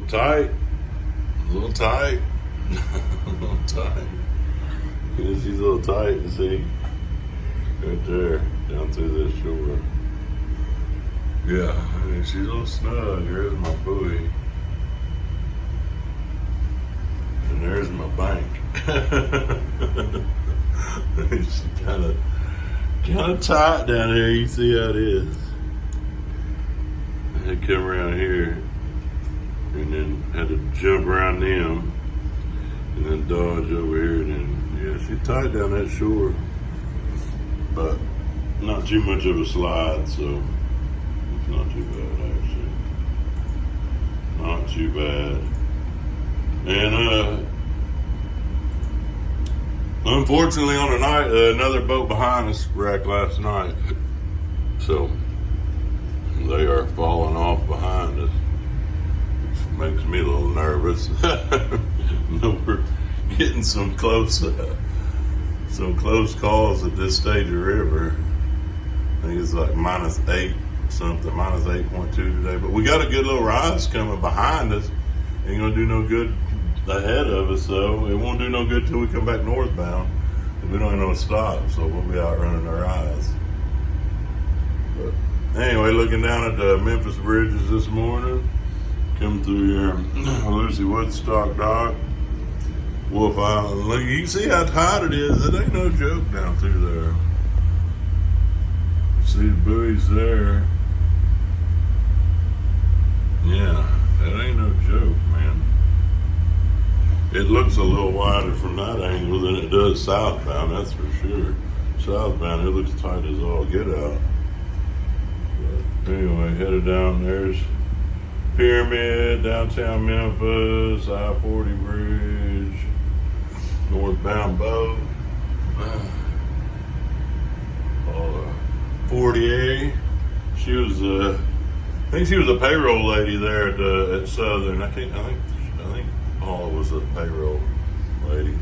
tight. A little tight. A little tight. Yeah, she's a little tight, you see. Right there, down through this shore. Yeah, I mean, she's a little snug. Here's my buoy. And there's my bank. She's kind of tight down there. You see how it is. I had to come around here and then had to jump around them and then dodge over here. And then, yeah, she's tight down that shore, but not too much of a slide, so it's not too bad actually. Not too bad. And unfortunately on the night, another boat behind us wrecked last night. So they are falling off behind us, which makes me a little nervous. We're getting some close calls at this stage of river. I think it's like -8 something, -8.2 today. But we got a good little rise coming behind us. Ain't gonna do no good ahead of us, though. It won't do no good till we come back northbound. We don't have no stop, so we'll be outrunning our eyes. But anyway, looking down at the Memphis bridges this morning, come through here, Lucy Woodstock Dock, Wolf Island. Look, you can see how tight it is. It ain't no joke down through there. See the buoys there. Yeah, that ain't no joke, man. It looks a little wider from that angle than it does southbound, that's for sure. Southbound, it looks tight as all get out. But anyway, headed down, there's Pyramid, downtown Memphis, I-40 bridge, northbound boat. 40A. She was, I think she was a payroll lady there at Southern. I think Paula was a payroll lady.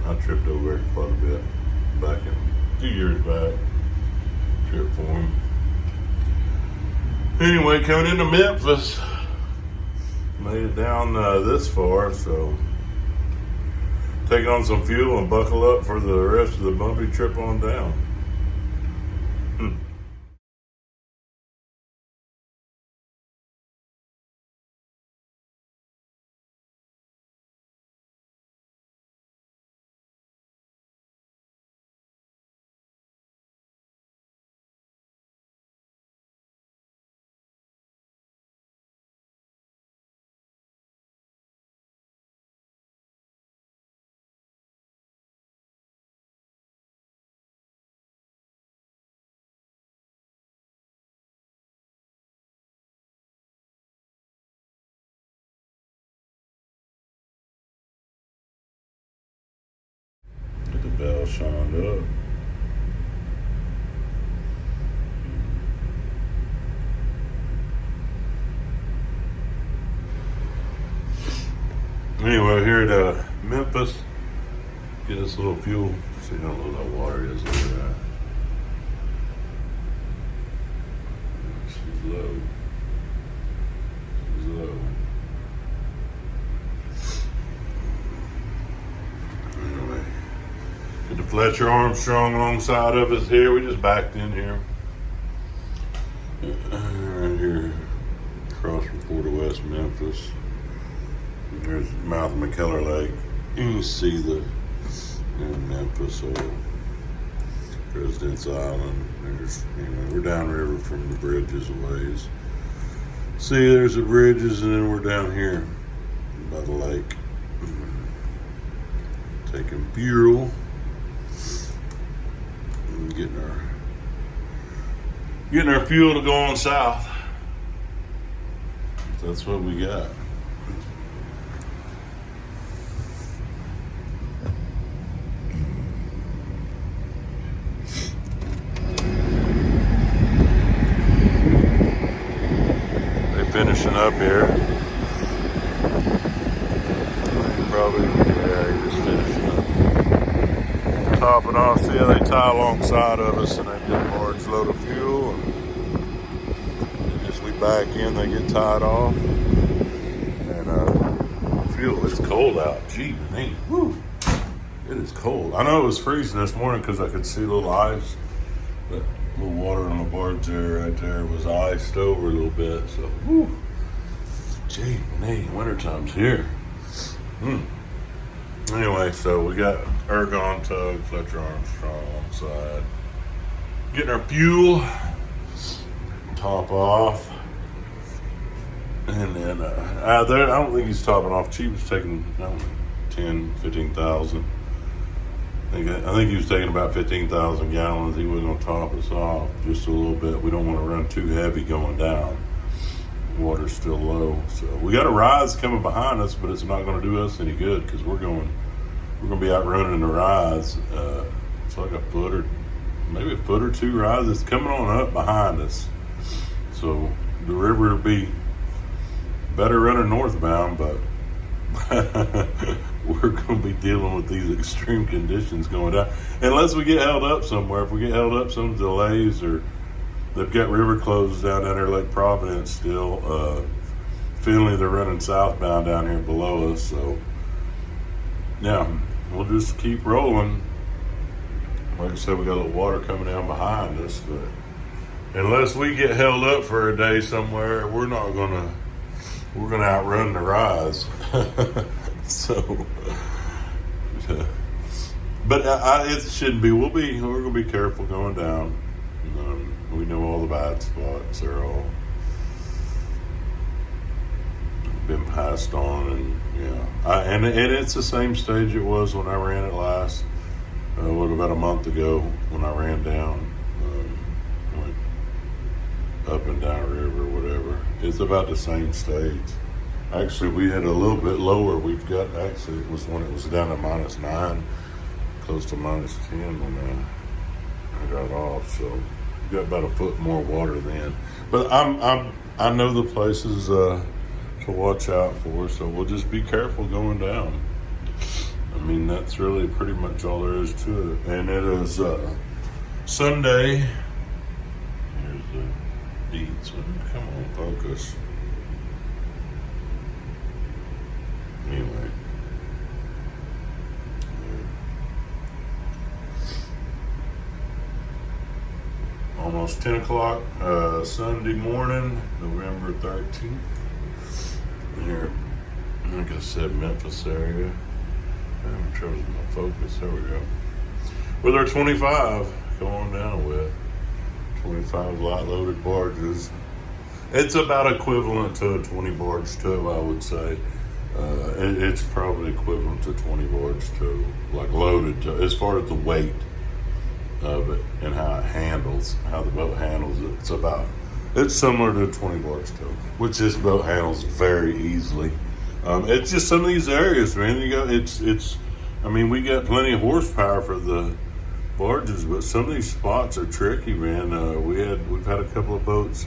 I tripped over there quite a bit back in a few years back. Tripped for him. Anyway, coming into Memphis, made it down this far, so take on some fuel and buckle up for the rest of the bumpy trip on down. Get the bell shined up. Anyway, here at Memphis, get us a little fuel. See how low that water is over there. She's low. She's low. Anyway, get the Fletcher Armstrong alongside of us here. We just backed in here. Right here, across from Port of West Memphis. There's the mouth of McKellar Lake. You can see the in Memphis or President's Island. There's, we're downriver from the bridges a ways. See, there's the bridges, and then we're down here by the lake. Taking fuel and getting our fuel to go on south. That's what we got. Finishing up here. Probably, yeah, he's just finishing up. Topping off, see how they tie alongside of us, and they get a large load of fuel. And as we back in, they get tied off. And fuel. It's cold out. Gee, man. Woo. It is cold. I know it was freezing this morning because I could see a little ice. That little water on the barge there, right there, was iced over a little bit. So, whoo. Gee, man, wintertime's here. Anyway, so we got Ergon Tug, Fletcher Armstrong on the side. Getting our fuel, top off. And then, I don't think he's topping off. Cheap was taking 10, 15,000. I think he was taking about 15,000 gallons. He was going to top us off just a little bit. We don't want to run too heavy going down. Water's still low. So we got a rise coming behind us, but it's not going to do us any good because we're going to be outrunning the rise. It's like maybe a foot or two rise. It's coming on up behind us. So the river will be better running northbound, but we're going to be dealing with these extreme conditions going down. Unless we get held up somewhere. If we get held up, some delays, or they've got river closed down there, Lake Providence still. Finley, they're running southbound down here below us. So, yeah, we'll just keep rolling. Like I said, we got a little water coming down behind us, but unless we get held up for a day somewhere, we're gonna outrun the rise. So, but it shouldn't be. We're gonna be careful going down. We know all the bad spots. They're all been passed on, and yeah, and it's the same stage it was when I ran it last. About a month ago when I ran down, went up and down river, whatever. It's about the same stage. Actually, we had a little bit lower. It was when it was down to -9, close to -10 when I got off. So we got about a foot more water then. But I know the places to watch out for. So we'll just be careful going down. I mean, that's really pretty much all there is to it. And it is Sunday. Here's the deeds. Come on, focus. Anyway. Almost 10 o'clock Sunday morning, November 13th. Here, like I said, Memphis area. I'm trouble with my focus. There we go. With our 25 going down with 25 light loaded barges. It's about equivalent to a 20 barge tow, I would say. It's probably equivalent to 20 barge tow, like loaded tow, as far as the weight of it and how the boat handles it. It's similar to a 20 barge tow, which this boat handles very easily. It's just some of these areas, man. We got plenty of horsepower for the barges, but some of these spots are tricky, man. We've had a couple of boats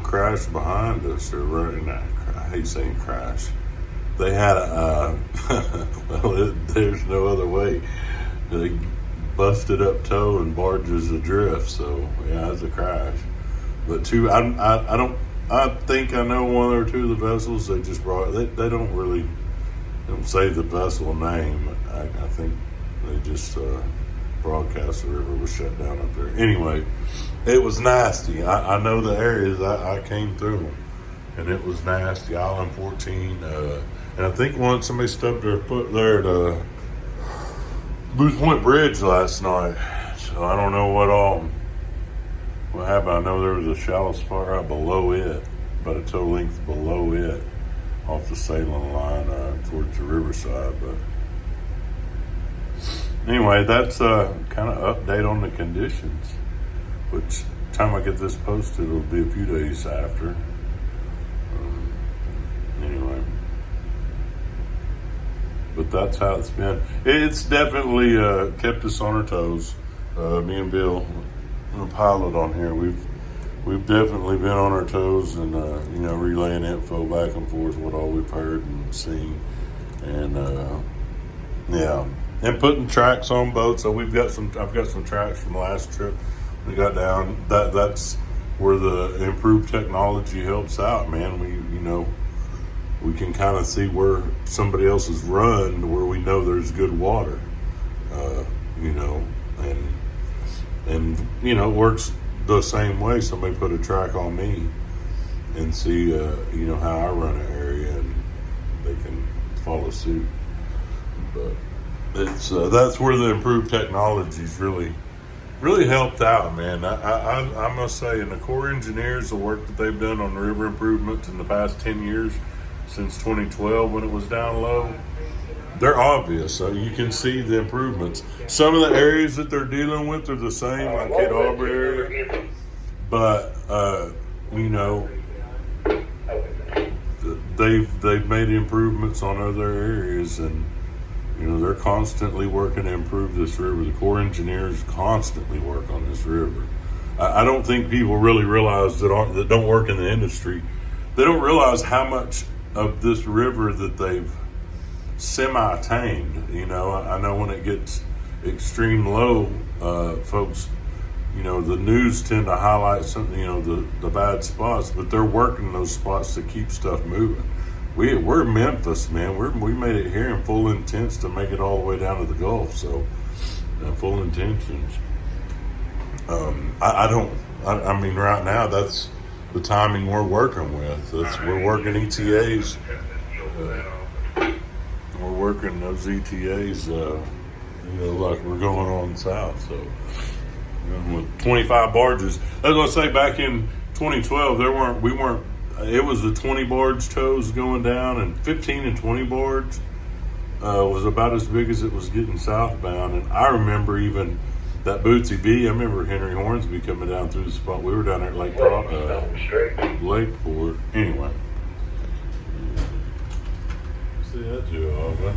crash behind us. I hate saying crash. They had there's no other way. They busted up tow and barges adrift. So yeah, it's a crash. But I think I know one or two of the vessels they just brought. They don't say the vessel name. I think they just broadcast the river was shut down up there. Anyway, it was nasty. I know the areas. I came through them, and it was nasty. Island 14, and I think once somebody stubbed their foot there at Booth Point Bridge last night. So I don't know what happened. I know there was a shallow spot right below it, about a tow length below it, off the sailing line towards the riverside. But anyway, that's kind of update on the conditions. Which time I get this posted, it'll be a few days after. Anyway, but that's how it's been. It's definitely kept us on our toes. Me and Bill, the pilot on here, we've definitely been on our toes and relaying info back and forth what all we've heard and seen, and and putting tracks on boats. So I've got some tracks from the last trip we got down. That's where the improved technology helps out, man. we can kind of see where somebody else has run, where we know there's good water, you know, and you know, it works the same way. Somebody put a track on me and see, you know, how I run an area, and they can follow suit. But it's that's where the improved technology's really helped out, man. I must say, and the Corps engineers, the work that they've done on river improvements in the past 10 years, since 2012 when it was down low, they're obvious. So you can see the improvements. Some of the areas that they're dealing with are the same, like Kate Harbor area, but you know, they've made improvements on other areas, and you know, they're constantly working to improve this river. The Corps engineers constantly work on this river. I don't think people really realize that don't work in the industry. They don't realize how much of this river that they've semi-tamed. You know, I know when it gets extreme low, folks, you know, the news tend to highlight something, you know, the bad spots, but they're working those spots to keep stuff moving. We're Memphis, man. We made it here in full intents to make it all the way down to the Gulf. So, full intentions. I mean, right now that's the timing we're working with. We're working ETAs. We're working those ETAs. You know, like we're going on south. So, you know, with 25 barges. I was gonna say back in 2012, it was the 20 barge tows going down, and 15 and 20 barge was about as big as it was getting southbound. And I remember even that Bootsy B. I remember Henry Hornsby coming down through the spot. We were down there at Lakeport. Anyway, see that Joe?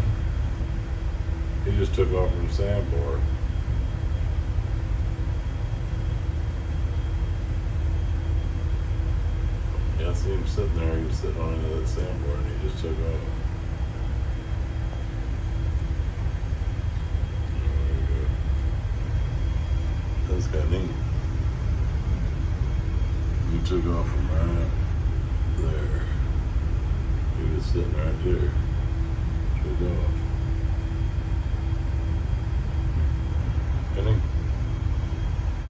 He just took off from the sandbar. Yeah, I see him sitting there. He was sitting on that sandbar, and he just took off. That's kind of neat. He took off from right there. He was sitting right there. Took off.